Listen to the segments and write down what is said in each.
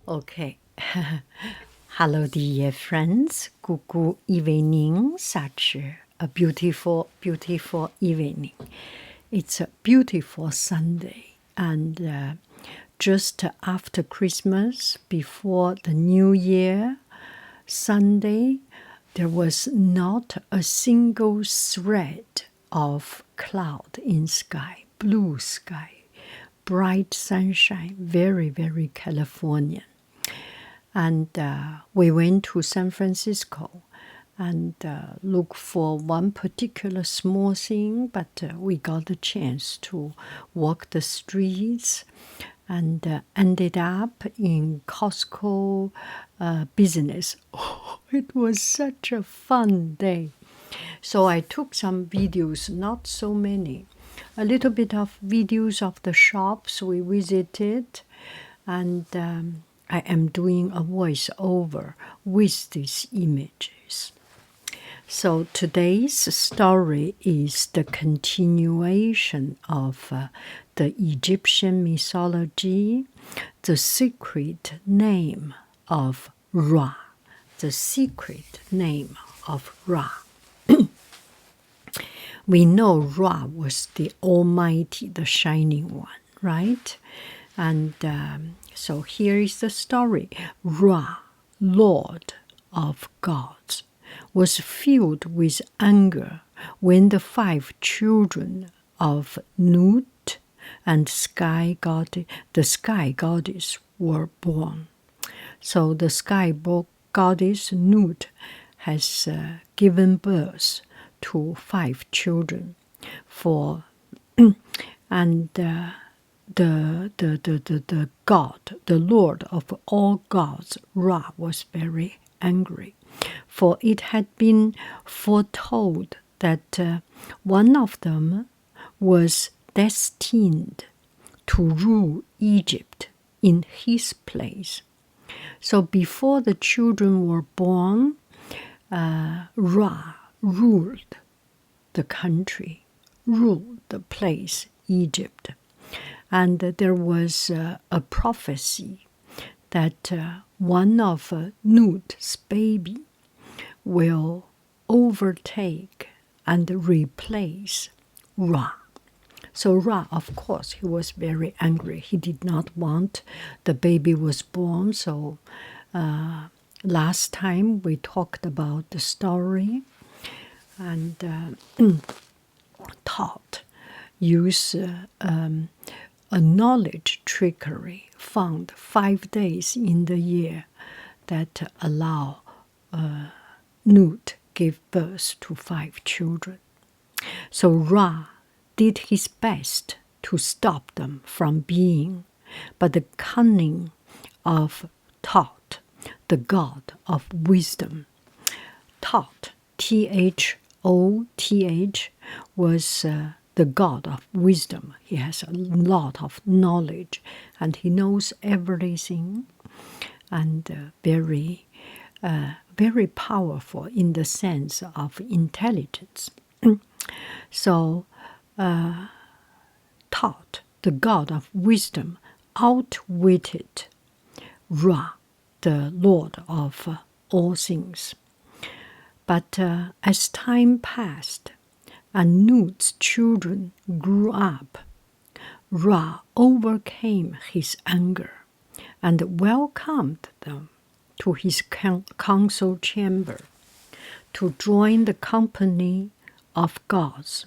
Okay. Hello, dear friends. Good evening. Such a beautiful, beautiful evening. It's a beautiful Sunday, and just after Christmas, before the New Year, Sunday, there was not a single thread of cloud in sky, blue sky, bright sunshine, very, very Californian. And we went to San Francisco and looked for one particular small thing, but we got the chance to walk the streets and ended up in Costco business. Oh, it was such a fun day. So I took some videos, not so many, a little bit of videos of the shops we visited, and I am doing a voiceover with these images. So today's story is the continuation of the Egyptian mythology, the secret name of Ra, the secret name of Ra. We know Ra was the Almighty, the Shining One, right? And so here is the story. Ra, Lord of gods, was filled with anger when the 5 children of Nut and the sky goddess were born. So the sky goddess Nut has given birth to 5 children, and the god, the Lord of all gods, Ra, was very angry, for it had been foretold that one of them was destined to rule Egypt in his place. So before the children were born, Ra ruled the country, ruled the place, Egypt. And there was a prophecy that one of Nut's baby will overtake and replace Ra. So Ra, of course, he was very angry. He did not want the baby was born. So last time we talked about the story, and Thoth used a knowledge trickery found 5 days in the year that allow Nut give birth to 5 children. So Ra did his best to stop them from being, but the cunning of Thoth, the god of wisdom, Thoth, Thoth, was the god of wisdom. He has a lot of knowledge and he knows everything, and very, very powerful in the sense of intelligence. So Thoth, the god of wisdom, outwitted Ra, the Lord of all things. But as time passed and Nut's children grew up, Ra overcame his anger and welcomed them to his council chamber to join the company of gods,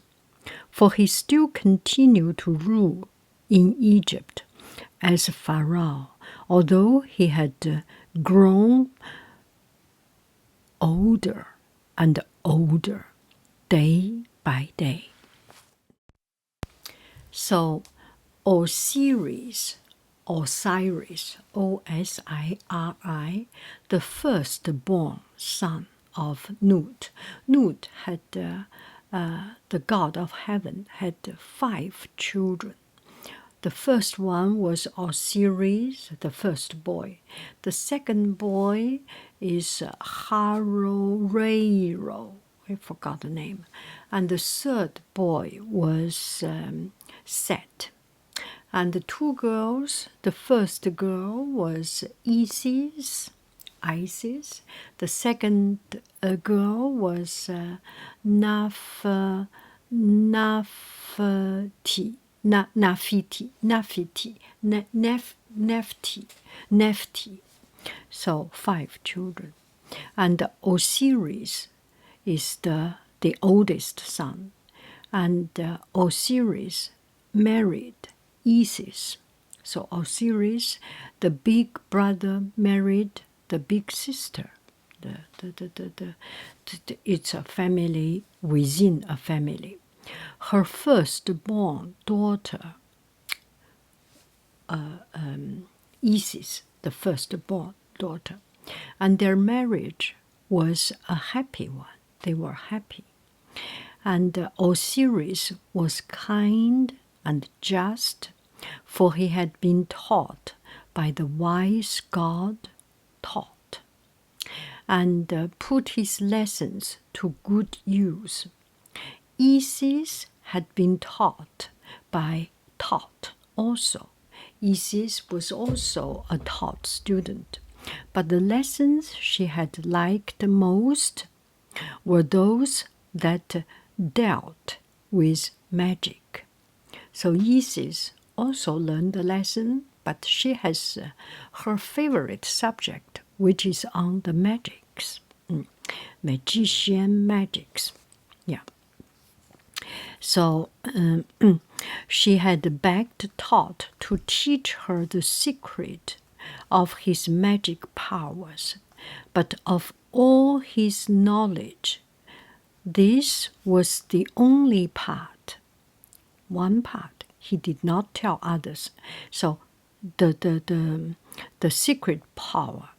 for he still continued to rule in Egypt as Pharaoh, although he had grown older and older day by day. So Osiris, O-S-I-R-I, the firstborn son of Nut. Nut had, the god of heaven, had 5 children. The first one was Osiris, the first boy. The second boy is Haroreiro. I forgot the name. And the third boy was Set. And the two girls, the first girl was Isis. The second girl was Nephti. So 5 children. And Osiris is the oldest son. And Osiris married Isis. So Osiris, the big brother, married the big sister. It's a family within a family. Her firstborn daughter, Isis, the firstborn daughter, and their marriage was a happy one. They were happy. And Osiris was kind and just, for he had been taught by the wise god Thoth, and put his lessons to good use. Isis had been taught by Thoth also. Isis was also a Thoth student, but the lessons she had liked most were those that dealt with magic. So Isis also learned the lesson, but she has her favorite subject, which is on the magics, magician magics. Yeah. So she had begged Thoth to teach her the secret of his magic powers, but of all his knowledge, this was the only part, one part he did not tell others. So the secret power,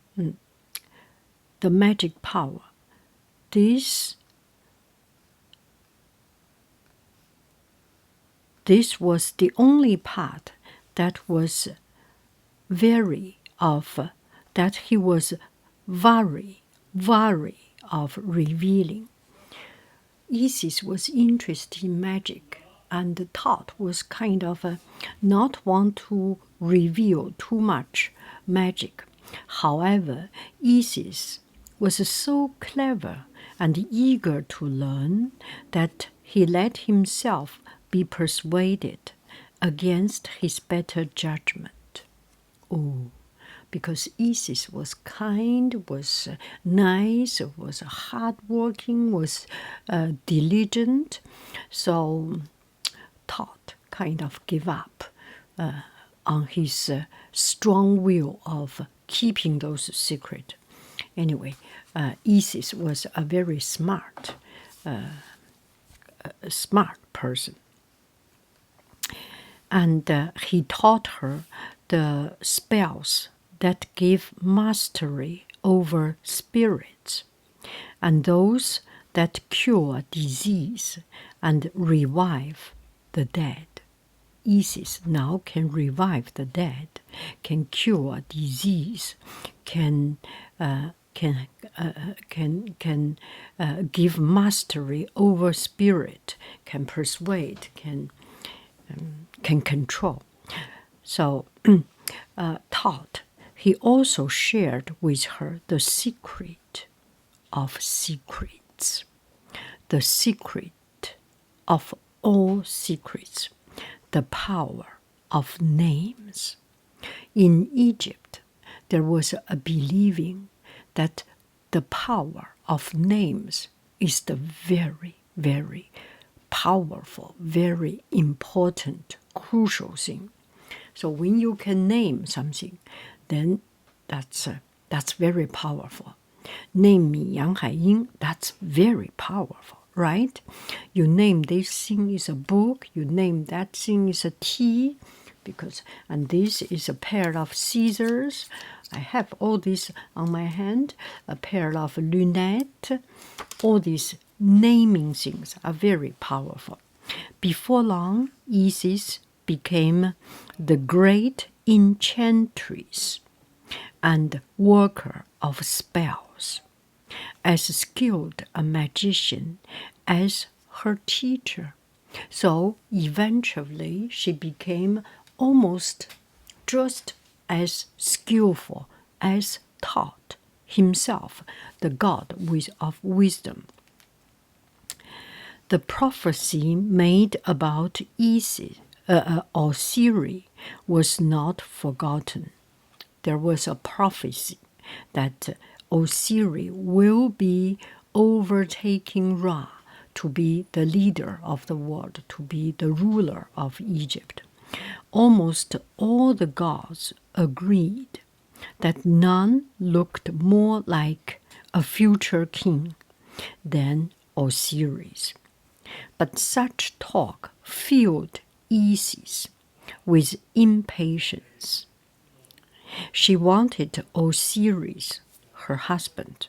the magic power, this was the only part that was that he was wary of revealing. Isis was interested in magic, and Thoth was kind of not want to reveal too much magic. However, Isis was so clever and eager to learn that he let himself be persuaded against his better judgment. Oh, because Isis was kind, was nice, was hardworking, was diligent. So Thoth kind of gave up on his strong will of keeping those secret. Anyway, Isis was a very smart person. And he taught her the spells that give mastery over spirits, and those that cure disease and revive the dead. Isis now can revive the dead, can cure disease, can give mastery over spirit, can persuade, can control. So Thoth, he also shared with her the secret of secrets, the secret of all secrets, the power of names. In Egypt, there was a believing that the power of names is the very, very powerful, very important, crucial thing. So when you can name something, then that's very powerful. Name me yanghaiying, that's very powerful, right? You name this thing is a book, you name that thing is a tea, and this is a pair of scissors. I have all this on my hand, a pair of lunettes. All these naming things are very powerful. Before long, Isis became the great enchantress and worker of spells, as skilled a magician as her teacher. So eventually she became almost just as skillful as Thoth himself, the god of wisdom. The prophecy made about Osiris was not forgotten. There was a prophecy that Osiris will be overtaking Ra to be the leader of the world, to be the ruler of Egypt. Almost all the gods agreed that none looked more like a future king than Osiris. But such talk filled Isis with impatience. She wanted Osiris, her husband.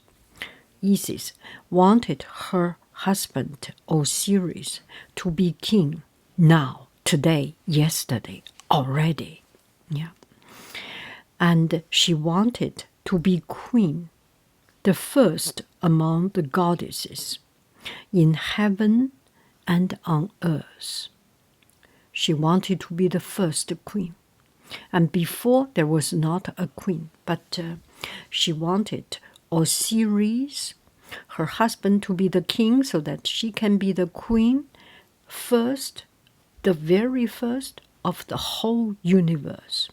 Isis wanted her husband Osiris to be king now, today, yesterday, already. Yeah. And she wanted to be queen, the first among the goddesses, in heaven and on earth. She wanted to be the first queen. And before there was not a queen, but she wanted Osiris, her husband, to be the king so that she can be the queen first, the very first of the whole universe.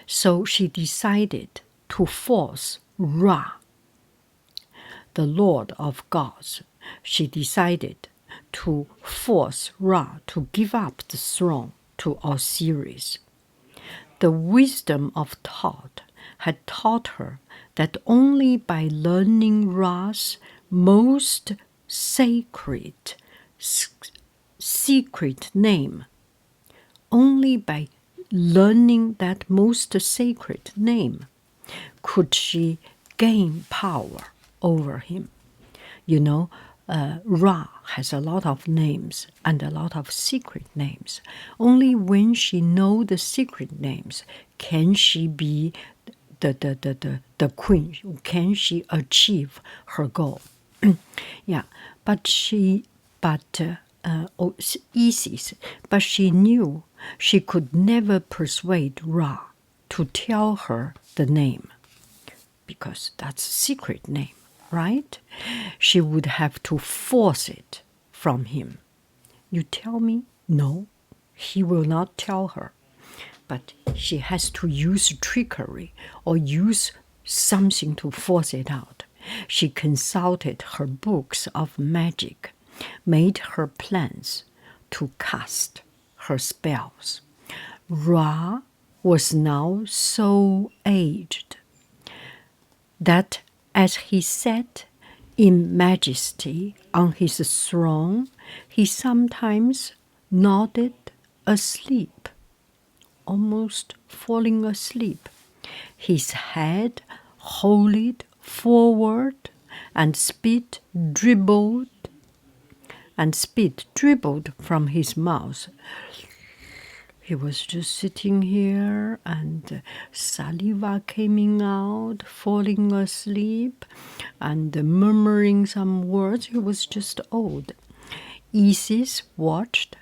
So she decided to force Ra, the Lord of gods. She decided to force Ra to give up the throne to Osiris. The wisdom of Thoth had taught her that only by learning Ra's most sacred, secret name, only by learning that most sacred name, could she gain power over him. You know, Ra has a lot of names and a lot of secret names. Only when she knows the secret names can she be the queen. Can she achieve her goal? Yeah, Isis, but she knew she could never persuade Ra to tell her the name, because that's a secret name, right? She would have to force it from him. You tell me? No, he will not tell her. But she has to use trickery or use something to force it out. She consulted her books of magic, made her plans to cast her spells. Ra was now so aged that as he sat in majesty on his throne, he sometimes nodded asleep, almost falling asleep. His head hollowed forward and spit dribbled from his mouth. He was just sitting here and saliva coming out, falling asleep, and murmuring some words. He was just old. Isis watched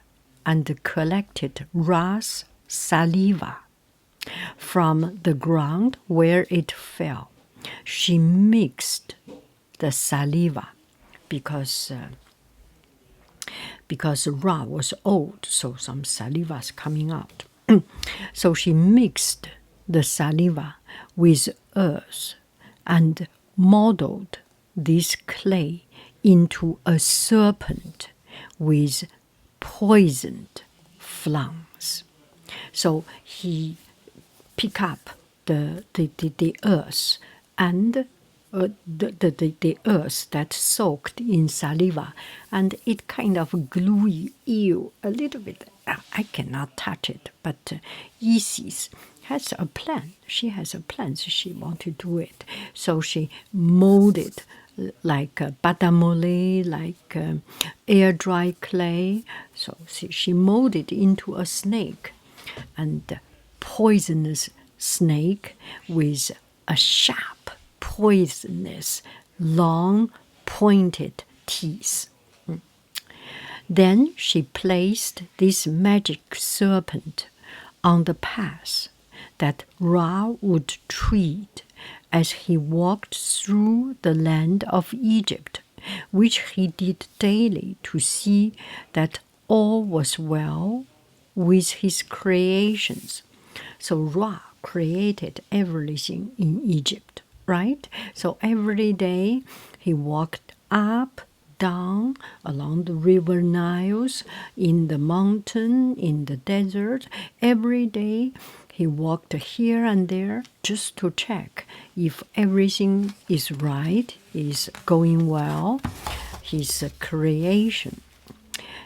and collected Ra's saliva from the ground where it fell. She mixed the saliva because Ra was old, so some saliva is coming out. So she mixed the saliva with earth and modeled this clay into a serpent with poisoned flanks. So he picked up the earth and the earth that soaked in saliva, and it kind of gluey you a little bit. I cannot touch it, but Isis has a plan. She has a plan. So she wanted to do it. So she molded like batamole, like air dry clay. So she molded into a snake, and poisonous snake with a sharp, poisonous, long, pointed teeth. Then she placed this magic serpent on the path that Ra would tread as he walked through the land of Egypt, which he did daily to see that all was well with his creations. So Ra created everything in Egypt, right? So every day he walked up, down, along the river Niles, in the mountain, in the desert. Every day he walked here and there just to check if everything is right, is going well, his creation.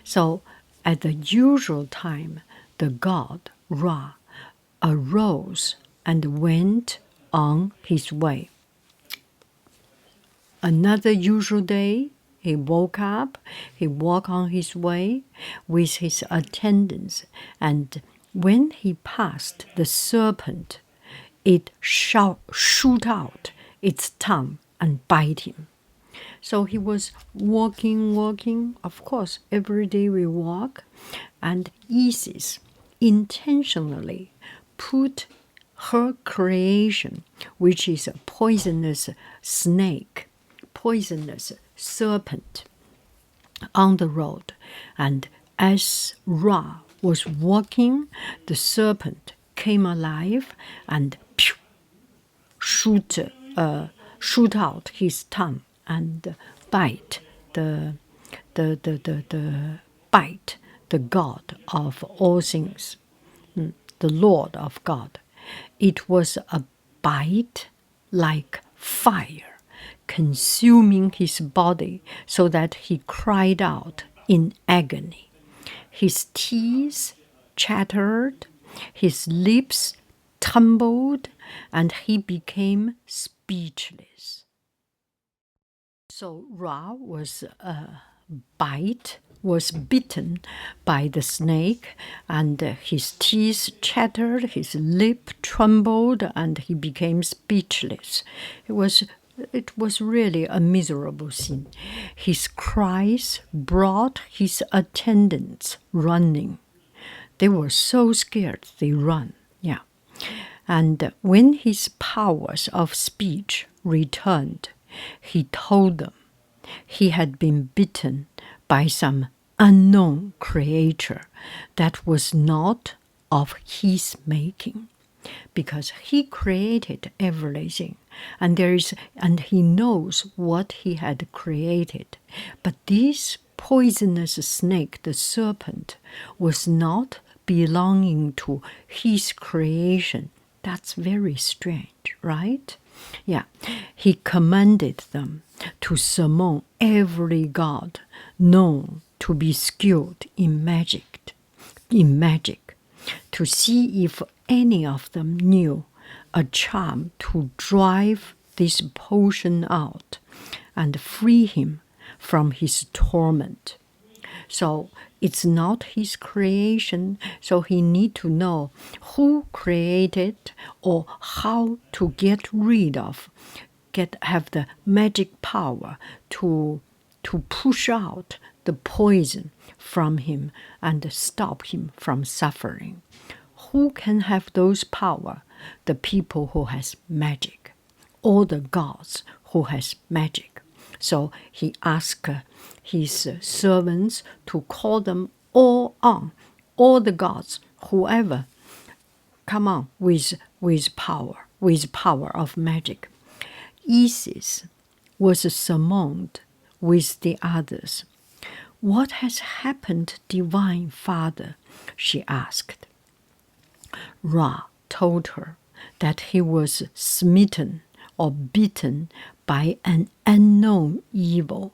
So at the usual time, the god Ra arose and went on his way. Another usual day, he woke up, he walked on his way with his attendants, and when he passed the serpent, it shoot out its tongue and bite him. So he was walking. Of course, every day we walk, and Isis intentionally put her creation, which is a poisonous snake, poisonous serpent, on the road. And as Ra was walking, the serpent came alive and shoot out his tongue and bite the God of all things, the Lord of God. It was a bite like fire, consuming his body so that he cried out in agony. His teeth chattered, his lips trembled, and he became speechless. So Ra was bitten by the snake, and his teeth chattered, his lip trembled, and he became speechless. It was really a miserable scene. His cries brought his attendants running. They were so scared they ran. Yeah. And when his powers of speech returned, he told them he had been bitten by some unknown creature that was not of his making, because he created everything, and he knows what he had created. But this poisonous snake, the serpent, was not belonging to his creation. That's very strange, right? Yeah. He commanded them to summon every god known to be skilled in magic, to see if any of them knew a charm to drive this potion out and free him from his torment. So it's not his creation, so he need to know who created or how to get rid of, have the magic power to push out the poison from him and stop him from suffering. Who can have those power? The people who has magic, or the gods who has magic. So he asked his servants to call them all on, all the gods, whoever, come on with power of magic. Isis was summoned with the others. "What has happened, Divine Father?" she asked. Ra told her that he was smitten or bitten by an unknown evil,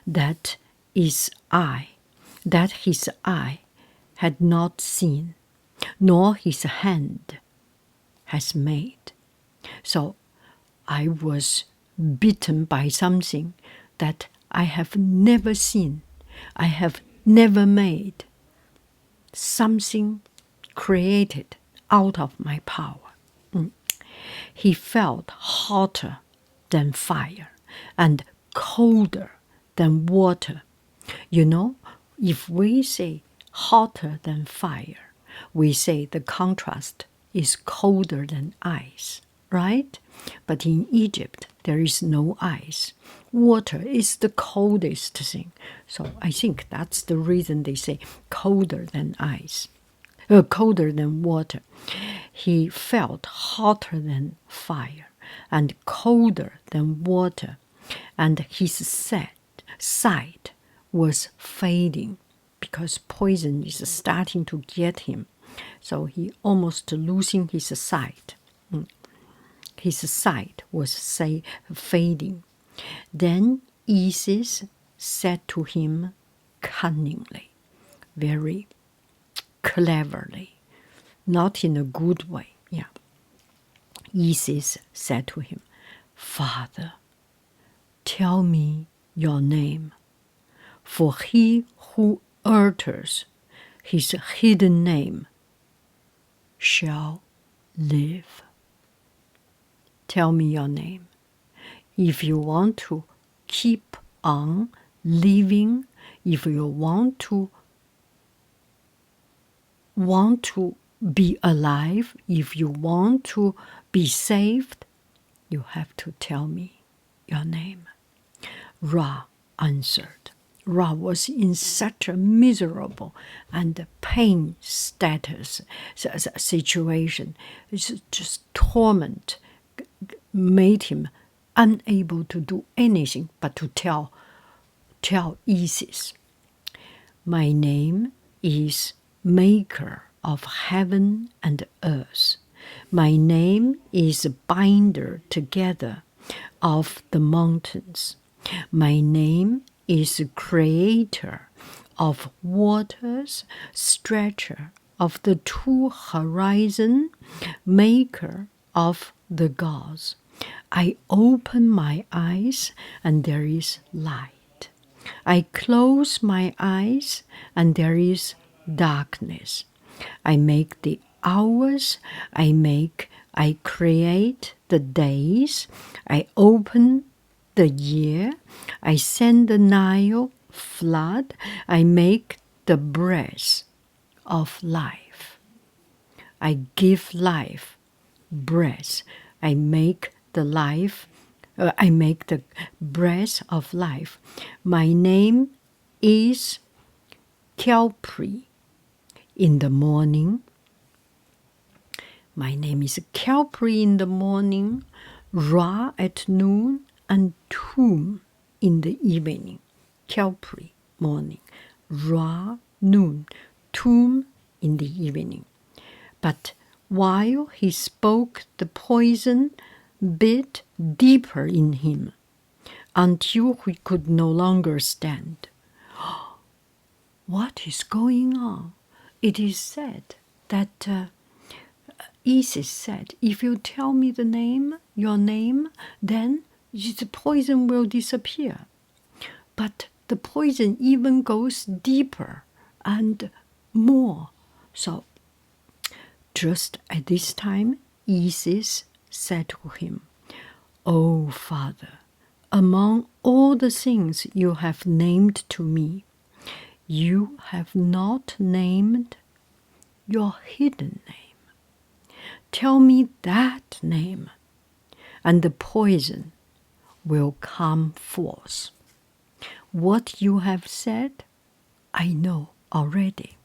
that his eye had not seen, nor his hand has made. So I was bitten by something that I have never seen, I have never made, something created out of my power. He felt hotter than fire and colder than water. You know, If we say hotter than fire, we say the contrast is colder than ice, right? But in Egypt, there is no ice. Water is the coldest thing. So I think that's the reason they say colder than ice, colder than water. He felt hotter than fire and colder than water, and his sight was fading because poison is starting to get him. So he almost losing his sight. His sight was fading. Then Isis said to him cunningly, very cleverly, not in a good way. Yeah. Isis said to him, Father, tell me your name, for he who utters his hidden name shall live. Tell me your name. If you want to keep on living, if you want to be alive, if you want to be saved, you have to tell me your name. Ra answered. Ra was in such a miserable and pain status situation. It's just torment made him unable to do anything but to tell Isis, my name is Maker of heaven and earth. My name is Binder together of the mountains. My name is Creator of waters, Stretcher of the two horizons, Maker of the gods. I open my eyes and there is light. I close my eyes and there is darkness. I make the hours, I create the days, I open the year, I send the Nile flood, I make the breath of life. I give life, breath. I make the breath of life. My name is Kelpri in the morning. My name is Kelpri in the morning, Ra at noon, and Tum in the evening. Kelpri, morning, Ra, noon, Tum in the evening. But while he spoke, the poison bit deeper in him until he could no longer stand. What is going on? It is said that Isis said, if you tell me your name, then the poison will disappear. But the poison even goes deeper and more. So just at this time, Isis said to him, O Father, among all the things you have named to me, you have not named your hidden name. Tell me that name, and the poison will come forth. What you have said, I know already.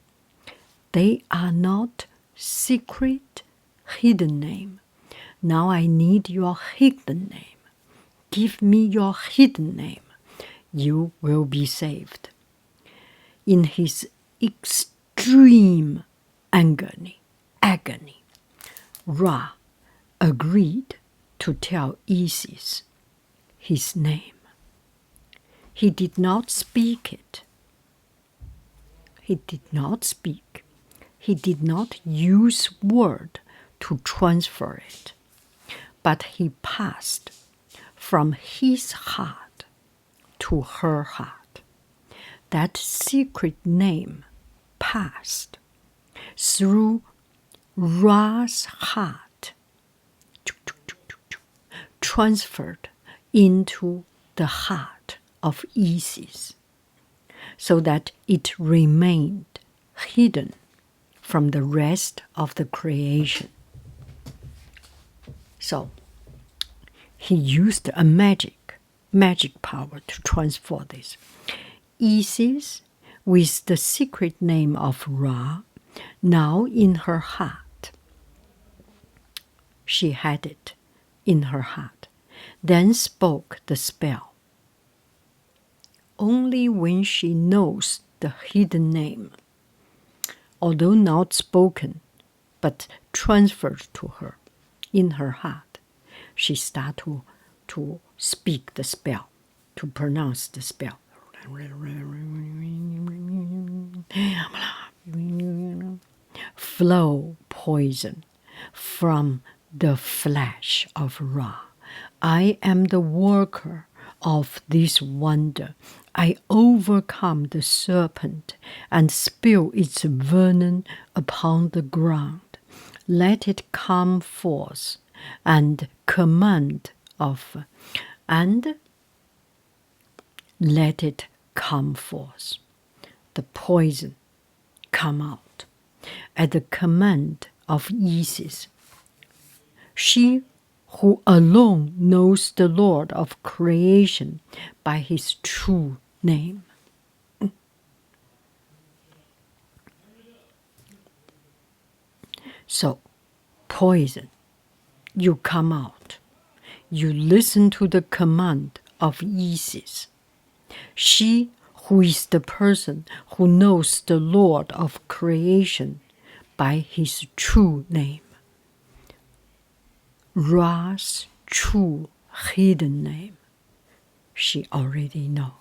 They are not secret, hidden name. Now I need your hidden name. Give me your hidden name. You will be saved. In his extreme agony, Ra agreed to tell Isis his name. He did not speak it. He did not speak. He did not use word to transfer it. But he passed from his heart to her heart. That secret name passed through Ra's heart, transferred into the heart of Isis. so that it remained hidden from the rest of the creation. So he used a magic power to transfer this. Isis, with the secret name of Ra, now in her heart. She had it in her heart, then spoke the spell. Only when she knows the hidden name, although not spoken, but transferred to her in her heart, she started to speak the spell, to pronounce the spell. Flow poison from the flesh of Ra. I am the worker of this wonder. I overcome the serpent and spill its venom upon the ground. Let it come forth and command of, and let it come forth. The poison come out at the command of Isis. She who alone knows the Lord of creation by his true name. So, poison, you come out. You listen to the command of Isis. She who is the person who knows the Lord of creation by his true name. Ra's true hidden name, she already knows.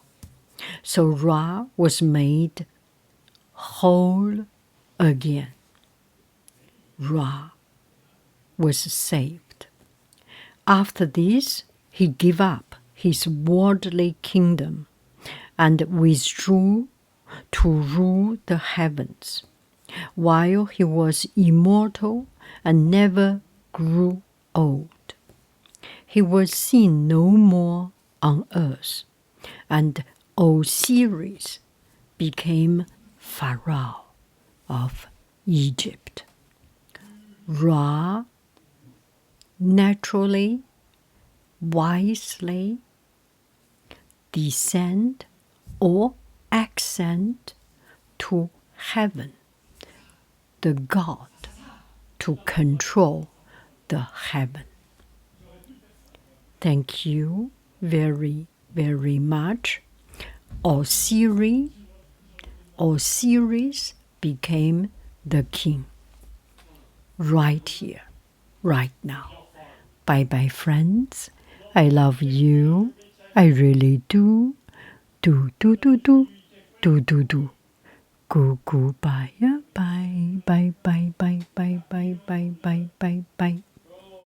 So Ra was made whole again. Ra was saved. After this, he gave up his worldly kingdom and withdrew to rule the heavens, while he was immortal and never grew old. He was seen no more on earth, and Osiris became Pharaoh of Egypt. Ra naturally, wisely descend or ascend to heaven, the God to control the heaven. Thank you very, very much. Osiris became the king right here, right now. Bye-bye, friends. I love you. I really do. Do. Goodbye. Bye. Bye.